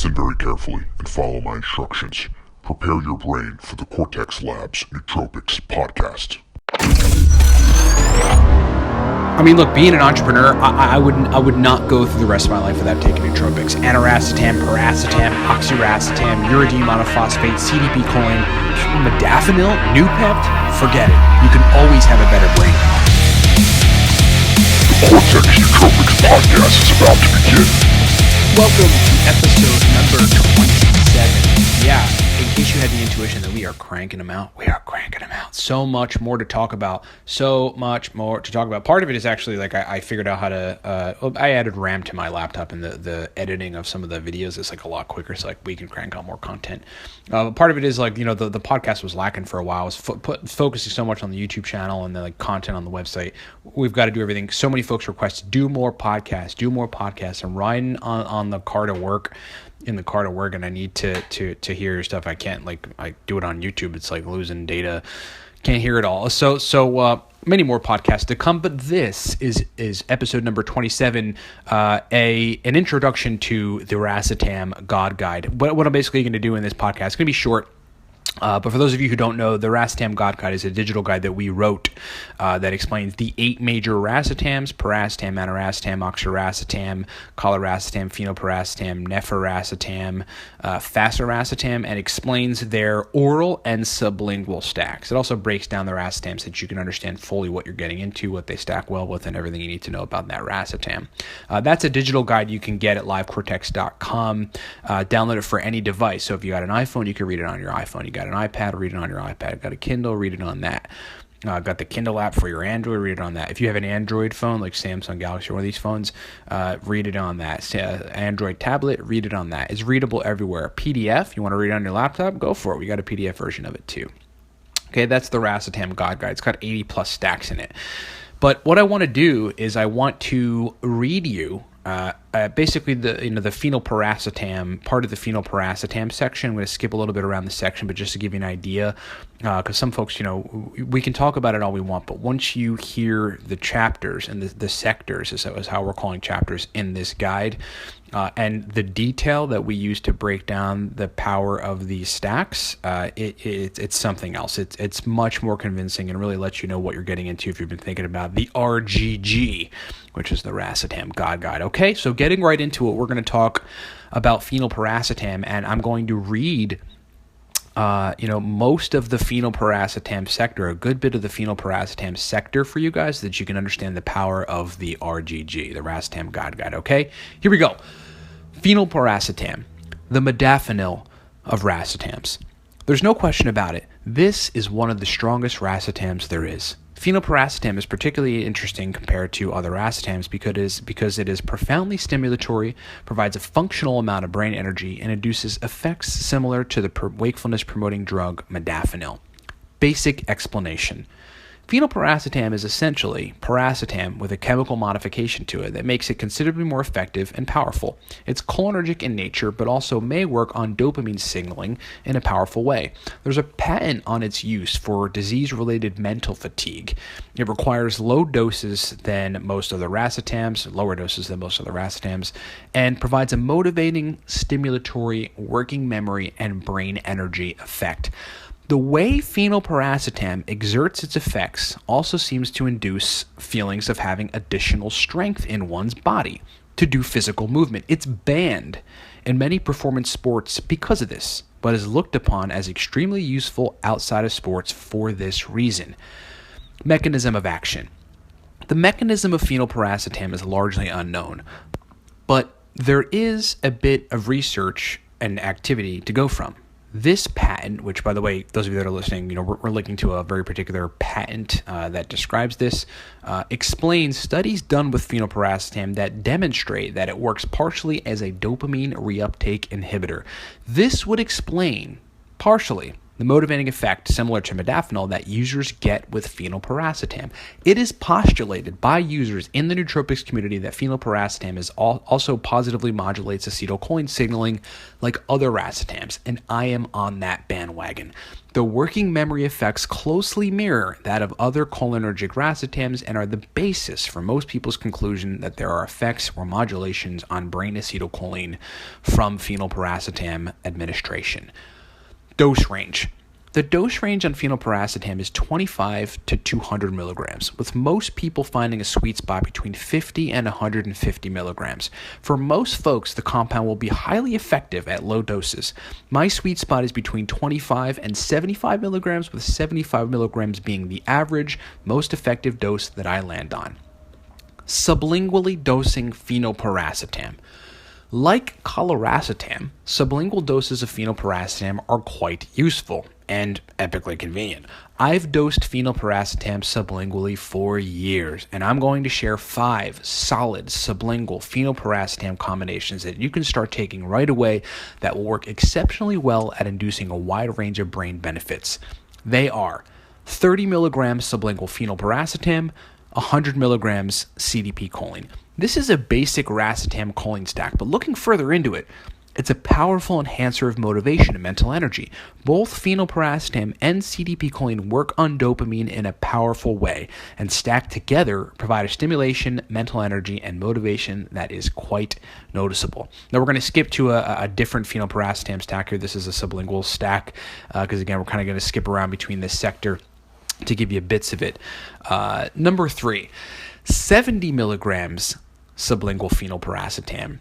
Listen very carefully and follow my instructions. Prepare your brain for the Cortex Labs Nootropics podcast. I mean, look, being an entrepreneur, I would not go through the rest of my life without taking nootropics. Aniracetam, piracetam, oxiracetam, uridine monophosphate, CDP-choline, modafinil, Noopept, forget it. You can always have a better brain. The Cortex Nootropics podcast is about to begin. Welcome to episode number 27. Yeah, in case you had the intuition that we are cranking them out, we are cranking them out. So much more to talk about. Part of it is actually like I figured out how to, I added RAM to my laptop, and the editing of some of the videos is like a lot quicker, so like we can crank out more content. Part of it is like, you know, the podcast was lacking for a while. I was focusing so much on the YouTube channel and the like content on the website. We've got to do everything. So many folks request do more podcasts. I'm riding on the car to work. In the car to work, and I need to hear your stuff. I can't I do it on YouTube. It's like losing data. Can't hear it all. So many more podcasts to come, but this is episode number 27, an introduction to the Racetam God Guide. What I'm basically going to do in this podcast, it's going to be short. But for those of you who don't know, the Racetam God Guide is a digital guide that we wrote that explains the 8 major racetams: piracetam, aniracetam, oxiracetam, coliracetam, phenylpiracetam, nephiracetam, faciracetam, and explains their oral and sublingual stacks. It also breaks down the racetams so that you can understand fully what you're getting into, what they stack well with, and everything you need to know about that racetam. That's a digital guide you can get at livecortex.com. Download it for any device. So if you got an iPhone, you can read it on your iPhone. You got an iPad, read it on your iPad. Got a Kindle, read it on that. Got the Kindle app for your Android, read it on that. If you have an Android phone like Samsung Galaxy or one of these phones, read it on that. Android tablet, read it on that. It's readable everywhere. PDF, you want to read it on your laptop, go for it. We got a PDF version of it too. Okay, that's the Racetam God Guide. It's got 80 plus stacks in it. But what I want to do is I want to read you basically the phenylpiracetam, part of the phenylpiracetam section. I'm going to skip a little bit around the section, but just to give you an idea, because some folks, you know, we can talk about it all we want, but once you hear the chapters and the sectors is how we're calling chapters in this guide, and the detail that we use to break down the power of these stacks, it's something else. It's much more convincing and really lets you know what you're getting into if you've been thinking about the RGG, which is the Racetam God Guide. Okay, so getting right into it, we're going to talk about phenylpiracetam, and I'm going to read most of the phenylpiracetam sector, a good bit of the phenylpiracetam sector for you guys so that you can understand the power of the RGG, the Racetam God Guide. Okay, here we go. Phenylpiracetam, the modafinil of racetams. There's no question about it. This is one of the strongest racetams there is. Phenylpiracetam is particularly interesting compared to other racetams because it is profoundly stimulatory, provides a functional amount of brain energy, and induces effects similar to the wakefulness-promoting drug modafinil. Basic explanation. Phenylpiracetam is essentially piracetam with a chemical modification to it that makes it considerably more effective and powerful. It's cholinergic in nature, but also may work on dopamine signaling in a powerful way. There's a patent on its use for disease-related mental fatigue. It requires lower doses than most of the racetams, and provides a motivating, stimulatory, working memory, and brain energy effect. The way phenylpiracetam exerts its effects also seems to induce feelings of having additional strength in one's body to do physical movement. It's banned in many performance sports because of this, but is looked upon as extremely useful outside of sports for this reason. Mechanism of action. The mechanism of phenylpiracetam is largely unknown, but there is a bit of research and activity to go from. This patent, which, by the way, those of you that are listening, you know, we're linking to a very particular patent that describes this, explains studies done with phenylpiracetam that demonstrate that it works partially as a dopamine reuptake inhibitor. This would explain, partially, the motivating effect similar to modafinil that users get with phenylpiracetam. It is postulated by users in the nootropics community that phenylpiracetam also positively modulates acetylcholine signaling like other racetams, and I am on that bandwagon. The working memory effects closely mirror that of other cholinergic racetams and are the basis for most people's conclusion that there are effects or modulations on brain acetylcholine from phenylpiracetam administration. Dose range. The dose range on phenylpiracetam is 25 to 200 milligrams, with most people finding a sweet spot between 50 and 150 milligrams. For most folks, the compound will be highly effective at low doses. My sweet spot is between 25 and 75 milligrams, with 75 milligrams being the average, most effective dose that I land on. Sublingually dosing phenylpiracetam. Like chlorracetam, sublingual doses of phenylpiracetam are quite useful and epically convenient. I've dosed phenylpiracetam sublingually for years, and I'm going to share 5 solid sublingual phenylpiracetam combinations that you can start taking right away that will work exceptionally well at inducing a wide range of brain benefits. They are 30 milligrams sublingual phenylpiracetam, 100 milligrams CDP choline. This is a basic racetam choline stack, but looking further into it, it's a powerful enhancer of motivation and mental energy. Both phenylpiracetam and CDP choline work on dopamine in a powerful way, and stacked together provide a stimulation, mental energy, and motivation that is quite noticeable. Now we're going to skip to a different phenylpiracetam stack here. This is a sublingual stack, because again, we're kind of going to skip around between this sector to give you bits of it. Number 3, 70 milligrams sublingual phenylpiracetam,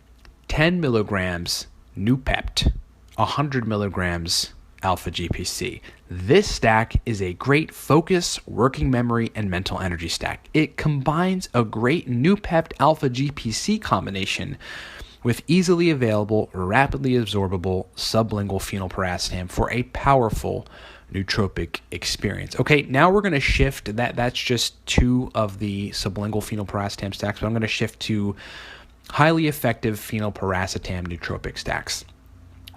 10 milligrams Noopept, 100 milligrams alpha GPC. This stack is a great focus, working memory, and mental energy stack. It combines a great Noopept alpha GPC combination with easily available, rapidly absorbable sublingual phenylpiracetam for a powerful nootropic experience. Okay, now we're going to shift. That's just 2 of the sublingual phenylpiracetam stacks, but I'm going to shift to highly effective phenylpiracetam nootropic stacks.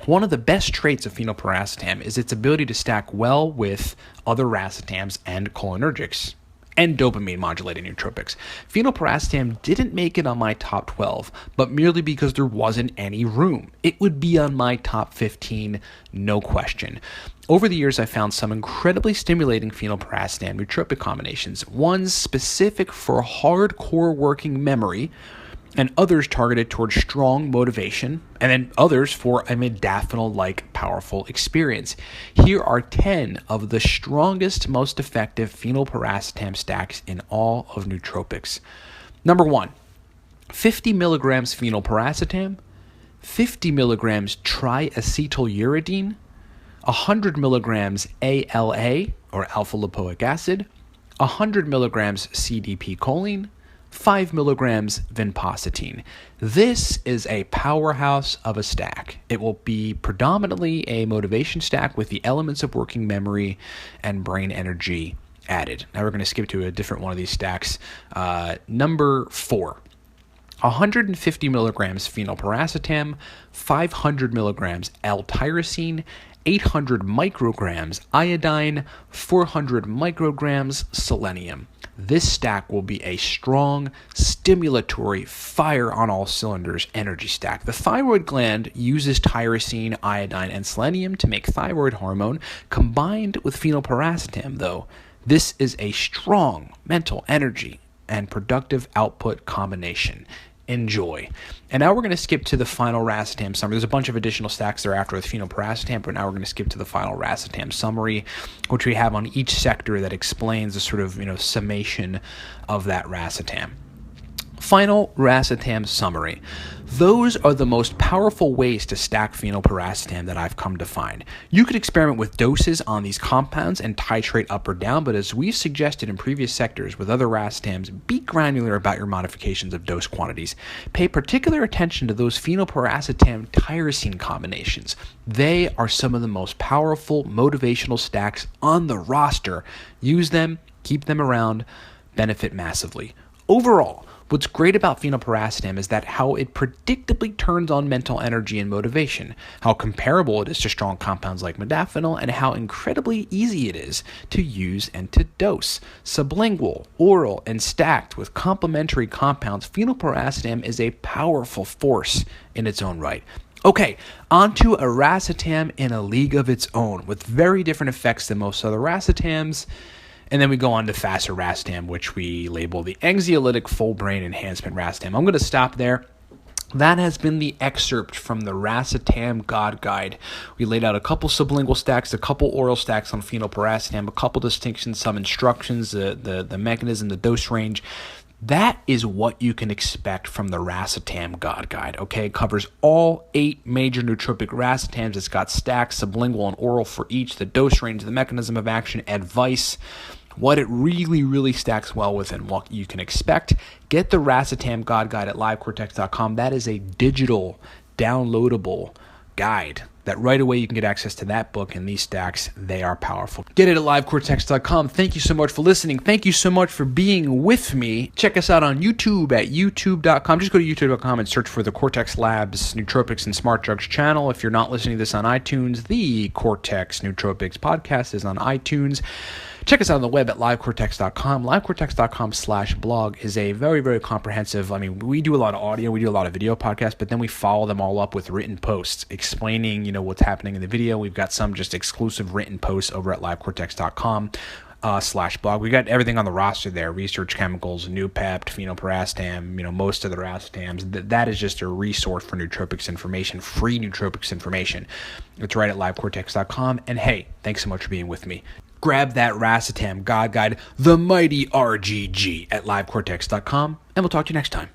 One of the best traits of phenylpiracetam is its ability to stack well with other racetams and cholinergics and dopamine modulating nootropics. Phenylpiracetam didn't make it on my top 12, but merely because there wasn't any room. It would be on my top 15, no question. Over the years, I found some incredibly stimulating phenylpiracetam nootropic combinations, ones specific for hardcore working memory, and others targeted towards strong motivation, and then others for a modafinil-like powerful experience. Here are 10 of the strongest, most effective phenylpiracetam stacks in all of nootropics. Number 1, 50 milligrams phenylpiracetam, 50 milligrams triacetyluridine, 100 milligrams ALA, or alpha-lipoic acid, 100 milligrams CDP choline, 5 milligrams vinpocetine. This is a powerhouse of a stack. It will be predominantly a motivation stack with the elements of working memory and brain energy added. Now we're going to skip to a different one of these stacks. Number 4. 150 milligrams phenylpiracetam, 500 milligrams L-tyrosine, 800 micrograms iodine, 400 micrograms selenium. This stack will be a strong, stimulatory, fire on all cylinders energy stack. The thyroid gland uses tyrosine, iodine, and selenium to make thyroid hormone. Combined with phenylpiracetam, though, this is a strong mental energy and productive output combination. Enjoy. And now we're going to skip to the final Racetam summary. There's a bunch of additional stacks thereafter with phenylpiracetam, but now we're going to skip to the final Racetam summary, which we have on each sector that explains the sort of, summation of that Racetam. Final Racetam summary. Those are the most powerful ways to stack phenylpiracetam that I've come to find. You could experiment with doses on these compounds and titrate up or down, but as we've suggested in previous sectors with other racetams, be granular about your modifications of dose quantities. Pay particular attention to those phenylpiracetam tyrosine combinations. They are some of the most powerful motivational stacks on the roster. Use them, keep them around, benefit massively. Overall, What's great about phenylpiracetam is that how it predictably turns on mental energy and motivation, how comparable it is to strong compounds like modafinil, and how incredibly easy it is to use and to dose. Sublingual, oral, and stacked with complementary compounds, phenylpiracetam is a powerful force in its own right. Okay, on to a racetam in a league of its own with very different effects than most other racetams. And then we go on to faster racetam, which we label the anxiolytic full brain enhancement racetam. I'm going to stop there. That has been the excerpt from the Racetam God Guide. We laid out a couple sublingual stacks, a couple oral stacks on phenylpiracetam, a couple distinctions, some instructions, the mechanism, the dose range. That is what you can expect from the Racetam God Guide, okay? It covers all 8 major nootropic racetams. It's got stacks, sublingual and oral for each, the dose range, the mechanism of action, advice, what it really stacks well with, and what you can expect. Get the Racetam God Guide at livecortex.com. That is a digital, downloadable guide that right away you can get access to that book and these stacks. They are powerful. Get it at livecortex.com. Thank you so much for listening. Thank you so much for being with me. Check us out on YouTube at youtube.com. Just go to youtube.com and search for the Cortex Labs Nootropics and Smart Drugs channel. If you're not listening to this on iTunes, the Cortex Nootropics podcast is on iTunes. Check us out on the web at livecortex.com. Livecortex.com/blog is a very comprehensive, we do a lot of audio, we do a lot of video podcasts, but then we follow them all up with written posts explaining, what's happening in the video. We've got some just exclusive written posts over at livecortex.com. /blog. We got everything on the roster there: research chemicals, Noopept, phenylpiracetam, most of the racetams. That is just a resource for nootropics information, free nootropics information. It's right at livecortex.com. And hey, thanks so much for being with me. Grab that Racetam God Guide, the mighty RGG, at livecortex.com, and we'll talk to you next time.